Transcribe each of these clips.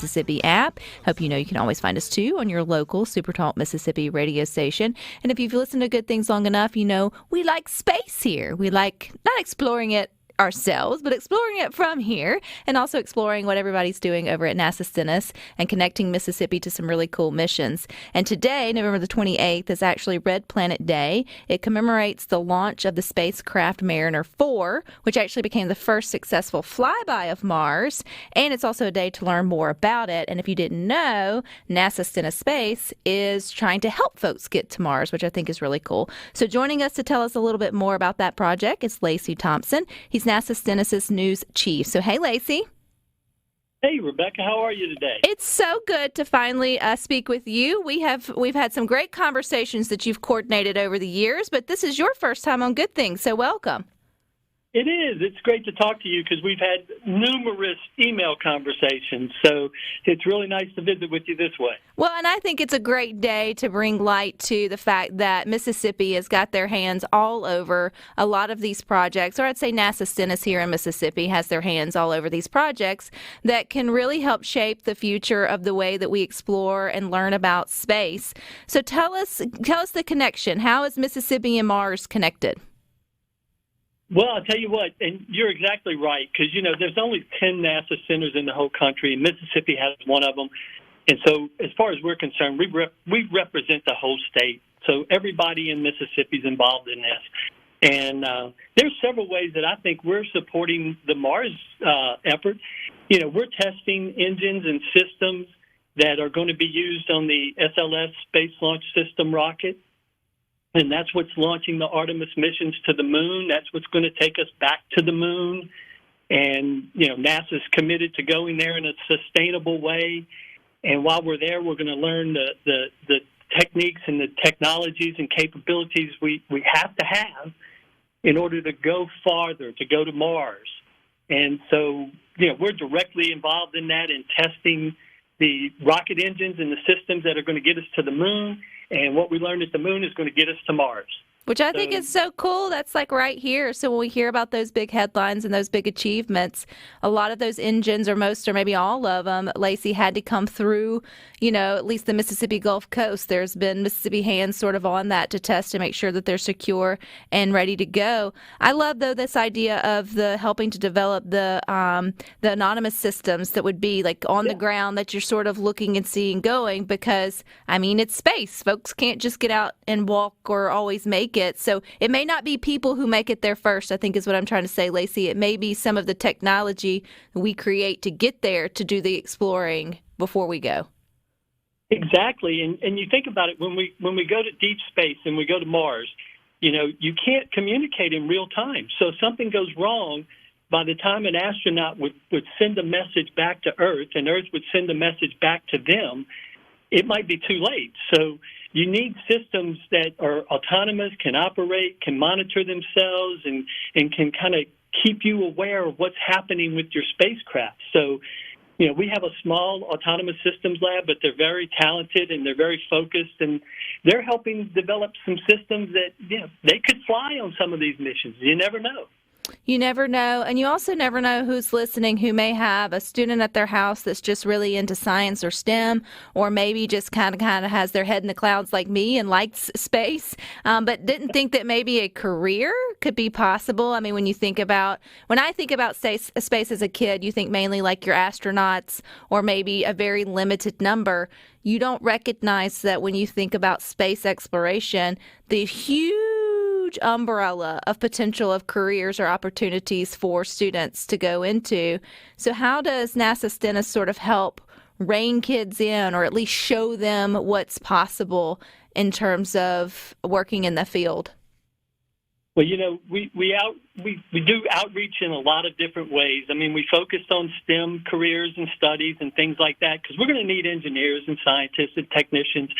Mississippi app. Hope you know you can always find us too on your local SuperTalk Mississippi radio station. And if you've listened to Good Things long enough, you know we like space here. We like not exploring it ourselves, but exploring it from here and also exploring what everybody's doing over at NASA Stennis and connecting Mississippi to some really cool missions. And today, November the 28th, is actually Red Planet Day. It commemorates the launch of the spacecraft Mariner 4, which actually became the first successful flyby of Mars. And it's also a day to learn more about it. And if you didn't know, NASA Stennis Space is trying to help folks get to Mars, which I think is really cool. So joining us to tell us a little bit more about that project is Lacy Thompson. He's NASA Stennis' news chief. So, hey, Lacy. Hey, Rebecca. How are you today? It's so good to finally speak with you. We've had some great conversations that you've coordinated over the years, but this is your first time on Good Things, so welcome. It is. It's great to talk to you because we've had numerous email conversations, so it's really nice to visit with you this way. Well, and I think it's a great day to bring light to the fact that Mississippi has got their hands all over a lot of these projects, or I'd say NASA Stennis here in Mississippi has their hands all over these projects that can really help shape the future of the way that we explore and learn about space. So tell us the connection. How is Mississippi and Mars connected? Well, I'll tell you what, and you're exactly right, because, you know, there's only 10 NASA centers in the whole country, and Mississippi has one of them. And so as far as we're concerned, we represent the whole state. So everybody in Mississippi is involved in this. And there's several ways that I think we're supporting the Mars effort. You know, we're testing engines and systems that are going to be used on the SLS Space Launch System rocket. And that's what's launching the Artemis missions to the moon. That's what's going to take us back to the moon. And, you know, NASA's committed to going there in a sustainable way. And while we're there, we're going to learn the techniques and the technologies and capabilities we have to have in order to go farther, to go to Mars. And so, you know, we're directly involved in that and testing the rocket engines and the systems that are going to get us to the moon. And what we learned at the moon is going to get us to Mars. Which I think is so cool. That's like right here. So when we hear about those big headlines and those big achievements, a lot of those engines, or most, or maybe all of them, Lacy, had to come through, you know, at least the Mississippi Gulf Coast. There's been Mississippi hands sort of on that to test to make sure that they're secure and ready to go. I love, though, this idea of the helping to develop the anonymous systems that would be like on the ground that you're sort of looking and seeing going, because, I mean, it's space. Folks can't just get out and walk or always make it. So it may not be people who make it there first, I think is what I'm trying to say, Lacy. It may be some of the technology we create to get there to do the exploring before we go. Exactly. And you think about it, when we go to deep space and we go to Mars, you know, you can't communicate in real time. So if something goes wrong, by the time an astronaut would send a message back to Earth and Earth would send a message back to them, it might be too late. So you need systems that are autonomous, can operate, can monitor themselves, and can kind of keep you aware of what's happening with your spacecraft. So, you know, we have a small autonomous systems lab, but they're very talented and they're very focused, and they're helping develop some systems that, you know, they could fly on some of these missions. You never know. You never know. And you also never know who's listening who may have a student at their house that's just really into science or STEM, or maybe just kind of has their head in the clouds like me and likes space, but didn't think that maybe a career could be possible. I mean, when I think about space as a kid, you think mainly like your astronauts or maybe a very limited number. You don't recognize that when you think about space exploration, the huge umbrella of potential of careers or opportunities for students to go into. So how does NASA Stennis sort of help rein kids in, or at least show them what's possible in terms of working in the field? Well, you know, we do outreach in a lot of different ways. I mean, we focused on STEM careers and studies and things like that, because we're going to need engineers and scientists and technicians,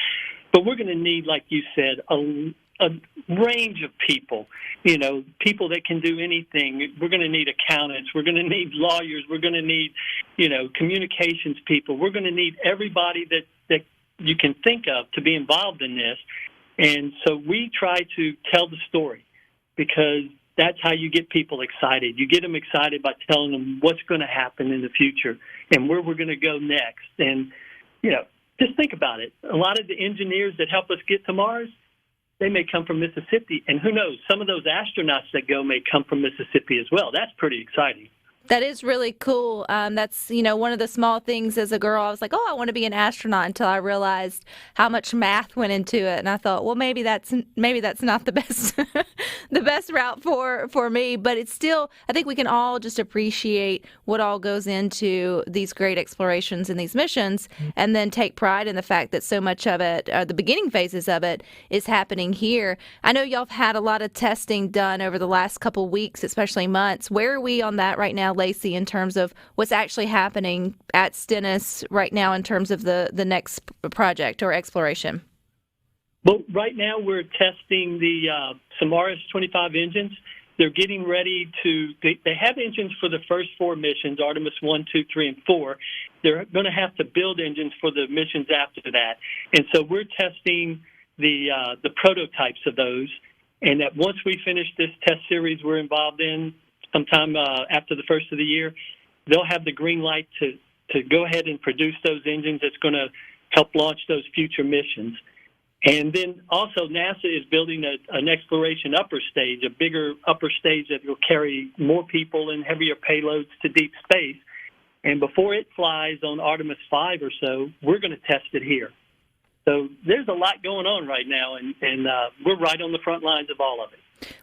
but we're going to need, like you said, a range of people, you know, people that can do anything. We're going to need accountants. We're going to need lawyers. We're going to need, you know, communications people. We're going to need everybody that you can think of to be involved in this. And so we try to tell the story, because that's how you get people excited. You get them excited by telling them what's going to happen in the future and where we're going to go next. And, just think about it. A lot of the engineers that help us get to Mars, they may come from Mississippi. And who knows, some of those astronauts that go may come from Mississippi as well. That's pretty exciting. That is really cool. That's, one of the small things as a girl. I was like, oh, I want to be an astronaut until I realized how much math went into it. And I thought, well, maybe that's not the best the best route for me. But it's still, I think we can all just appreciate what all goes into these great explorations and these missions, and then take pride in the fact that so much of it, the beginning phases of it, is happening here. I know y'all have had a lot of testing done over the last couple weeks, especially months. Where are we on that right now, Lacy, in terms of what's actually happening at Stennis right now in terms of the next project or exploration? Well, right now we're testing the Samaras 25 engines. They're getting ready they have engines for the first 4 missions, Artemis 1, 2, 3, and 4. They're going to have to build engines for the missions after that. And so we're testing the prototypes of those. And that once we finish this test series we're involved in, sometime after the first of the year, they'll have the green light to go ahead and produce those engines that's going to help launch those future missions. And then also NASA is building an exploration upper stage, a bigger upper stage that will carry more people and heavier payloads to deep space. And before it flies on Artemis 5 or so, we're going to test it here. So there's a lot going on right now, and we're right on the front lines of all of it.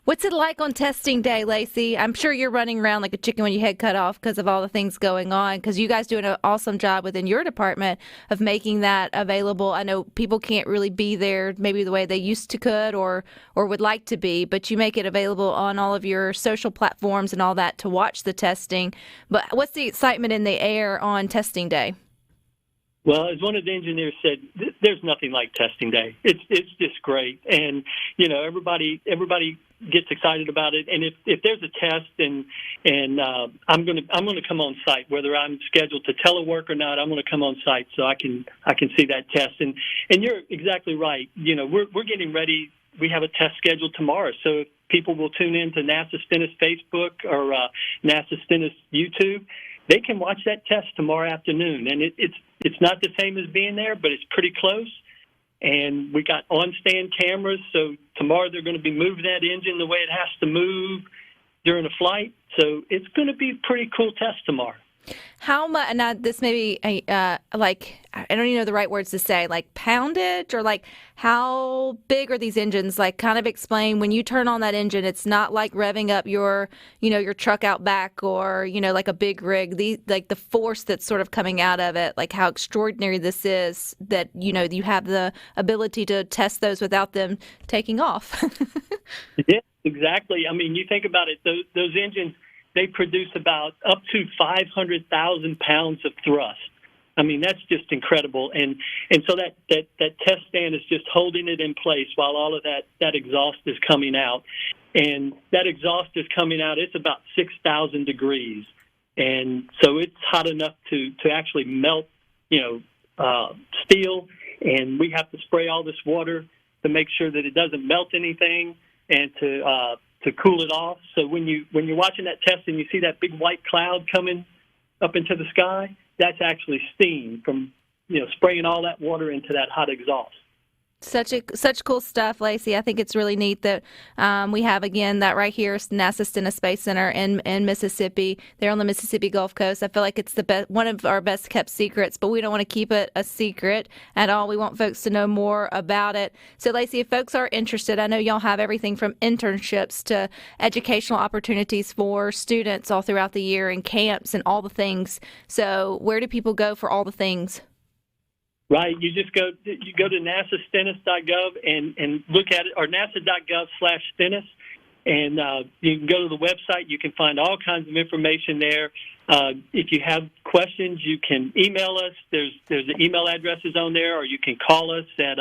What's it like on testing day, Lacy? I'm sure you're running around like a chicken when your head cut off because of all the things going on, because you guys do an awesome job within your department of making that available. I know people can't really be there maybe the way they used to could or would like to be, but you make it available on all of your social platforms and all that to watch the testing. But what's the excitement in the air on testing day? Well, as one of the engineers said, there's nothing like testing day. It's just great, and everybody gets excited about it. And if there's a test and I'm gonna come on site, whether I'm scheduled to telework or not, I'm gonna come on site so I can see that test. And you're exactly right. We're getting ready. We have a test scheduled tomorrow, so if people will tune in to NASA Stennis Facebook or NASA Stennis YouTube, they can watch that test tomorrow afternoon. And it's not the same as being there, but it's pretty close. And we got on-stand cameras, so tomorrow they're going to be moving that engine the way it has to move during a flight. So it's going to be a pretty cool test tomorrow. How much, now this may be, I don't even know the right words to say, like poundage, or like how big are these engines? Like kind of explain, when you turn on that engine, it's not like revving up your truck out back or, like a big rig, like the force that's sort of coming out of it, like how extraordinary this is that, you have the ability to test those without them taking off. Yeah, exactly. I mean, you think about it, those engines, they produce about up to 500,000 pounds of thrust. I mean, that's just incredible. And so that test stand is just holding it in place while all of that exhaust is coming out. And that exhaust is coming out, it's about 6,000 degrees. And so it's hot enough to actually melt, steel. And we have to spray all this water to make sure that it doesn't melt anything and to cool it off. So when you're watching that test and you see that big white cloud coming up into the sky, that's actually steam from spraying all that water into that hot exhaust. Such cool stuff, Lacy. I think it's really neat that we have, again, that right here, NASA Stennis Space Center in Mississippi. They're on the Mississippi Gulf Coast. I feel like it's one of our best kept secrets, but we don't want to keep it a secret at all. We want folks to know more about it. So, Lacy, if folks are interested, I know y'all have everything from internships to educational opportunities for students all throughout the year and camps and all the things. So where do people go for all the things? Right. You just go to nasastennis.gov and look at it, or nasa.gov/Stennis, and you can go to the website. You can find all kinds of information there. If you have questions, you can email us. There's the email addresses on there, or you can call us at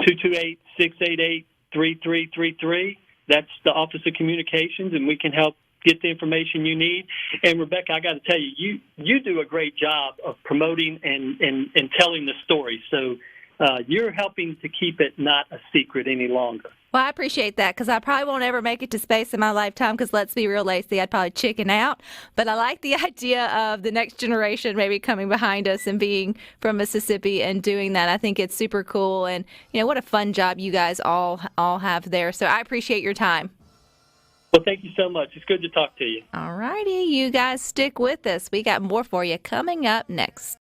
228-688-3333. That's the Office of Communications, and we can help get the information you need. And Rebecca, I got to tell you, you do a great job of promoting and telling the story. So you're helping to keep it not a secret any longer. Well, I appreciate that because I probably won't ever make it to space in my lifetime because let's be real, Lacy, I'd probably chicken out. But I like the idea of the next generation maybe coming behind us and being from Mississippi and doing that. I think it's super cool. And, what a fun job you guys all have there. So I appreciate your time. Well, thank you so much. It's good to talk to you. All righty. You guys stick with us. We got more for you coming up next.